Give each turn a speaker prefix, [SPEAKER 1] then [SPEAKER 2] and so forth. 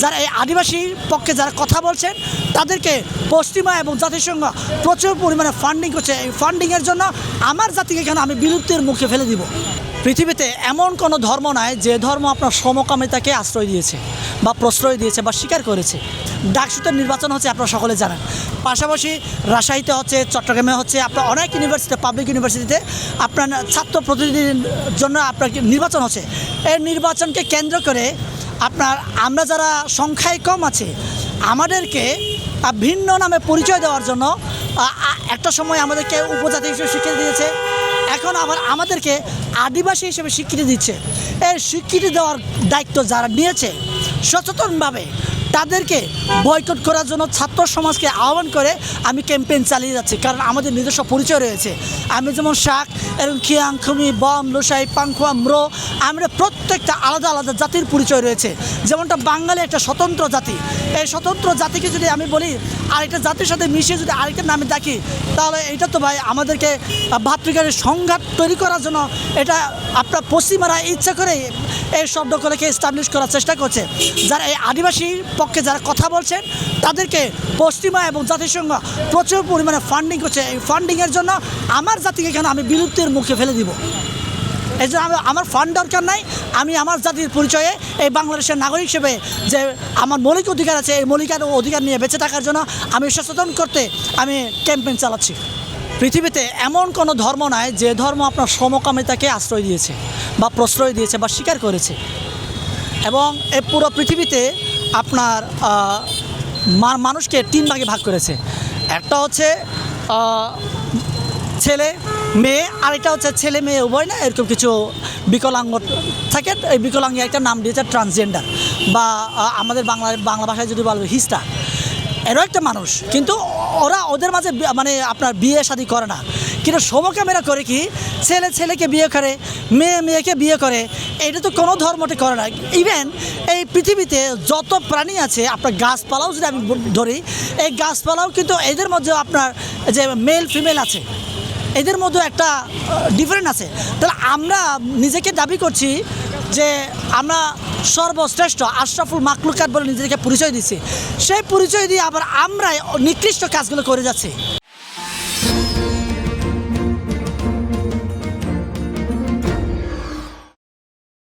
[SPEAKER 1] যারা এই আদিবাসীর পক্ষে যারা কথা বলছেন তাদেরকে পশ্চিমা এবং জাতিসংঘ প্রচুর পরিমাণে ফান্ডিং করছে। এই ফান্ডিংয়ের জন্য আমার জাতিকে কেন আমি বিলুপ্তির মুখে ফেলে দিব। পৃথিবীতে এমন কোনো ধর্ম নাই যে ধর্ম আপনার সমকামিতাকে আশ্রয় দিয়েছে বা প্রশ্রয় দিয়েছে বা স্বীকার করেছে। ডাকসুতে নির্বাচন হচ্ছে, আপনারা সকলে জানেন। পাশাপাশি রাজশাহীতে হচ্ছে, চট্টগ্রামে হচ্ছে, আপনার অনেক ইউনিভার্সিটিতে, পাবলিক ইউনিভার্সিটিতে আপনার ছাত্র প্রতিনিধির জন্য আপনার নির্বাচন হচ্ছে। এই নির্বাচনকে কেন্দ্র করে আমরা যারা সংখ্যায় কম আছে আমাদেরকে ভিন্ন নামে পরিচয় দেওয়ার জন্য একটা সময় আমাদেরকে উপজাতি হিসেবে স্বীকৃতি দিয়েছে, এখন আবার আমাদেরকে আদিবাসী হিসেবে স্বীকৃতি দিচ্ছে। এই স্বীকৃতি দেওয়ার দায়িত্ব যারা নিয়েছে সচেতনভাবে তাদেরকে বয়কট করার জন্য ছাত্র সমাজকে আহ্বান করে আমি ক্যাম্পেইন চালিয়ে যাচ্ছি। কারণ আমাদের নিজস্ব পরিচয় রয়েছে। আমি যেমন শাক, এরকম খিয়াং, খুমি, বম, লোসাই, পাংখুয়া, ম্রো, আমরা প্রত্যেকটা আলাদা আলাদা জাতির পরিচয় রয়েছে। যেমনটা বাঙালি একটা স্বতন্ত্র জাতি, এই স্বতন্ত্র জাতিকে যদি আমি বলি আরেকটা জাতির সাথে মিশিয়ে যদি আরেকটা নামে ডাকি তাহলে এটা তো ভাই আমাদেরকে ভাতৃকারের সংঘাত তৈরি করার জন্য এটা আপনার পশ্চিমারা ইচ্ছা করে এই শব্দগুলোকে এস্টাবলিশ করার চেষ্টা করছে। যারা এই আদিবাসীর পক্ষে যারা কথা বলছেন তাদেরকে পশ্চিমা এবং জাতিসংঘ প্রচুর পরিমাণে ফান্ডিং করছে। এই ফান্ডিংয়ের জন্য আমার জাতিকে কেন আমি বিলুপ্তির মুখে ফেলে দিব। এই জন্য আমার ফান্ড দরকার নাই। আমি আমার জাতির পরিচয়ে এই বাংলাদেশের নাগরিক হিসেবে যে আমার মৌলিক অধিকার আছে, এই মৌলিক অধিকার নিয়ে বেঁচে থাকার জন্য আমি সচেতন করতে আমি ক্যাম্পেইন চালাচ্ছি। পৃথিবীতে এমন কোনো ধর্ম নাই যে ধর্ম আপনার সমকামিতাকে আশ্রয় দিয়েছে বা প্রশ্রয় দিয়েছে বা স্বীকার করেছে। এবং এই পুরো পৃথিবীতে আপনার মানুষকে 3 ভাগে ভাগ করেছে। একটা হচ্ছে ছেলে মেয়ে, আরেকটা হচ্ছে ছেলে মেয়ে উভয় না, এরকম কিছু বিকলাঙ্গ থাকে। এই বিকলাঙ্গ একটা নাম দিয়েছে ট্রান্সজেন্ডার, বা আমাদের বাংলা ভাষায় যদি বলবে হিস্টা। এরও একটা মানুষ, কিন্তু ওদের মাঝে মানে আপনার বিয়ে শাদী করে না, কিন্তু সমকামীরা করে কি ছেলে ছেলেকে বিয়ে করে, মেয়ে মেয়েকে বিয়ে করে। এটা তো কোনো ধর্মতে করে না। ইভেন এই পৃথিবীতে যত প্রাণী আছে, আপনার গাছপালাও যদি আমি ধরি, এই গাছপালাও কিন্তু এদের মধ্যে আপনার যে মেল ফিমেল আছে এদের মধ্যে একটা ডিফারেন্ট আছে। তাহলে আমরা নিজেকে দাবি করছি যে আমরা সর্বশ্রেষ্ঠ আশরাফুল মাখলুকাত বলে নিজেদেরকে পরিচয় দিচ্ছি। সেই পরিচয় দিয়ে আবার আমরাই নিকৃষ্ট কাজগুলো করে যাচ্ছি।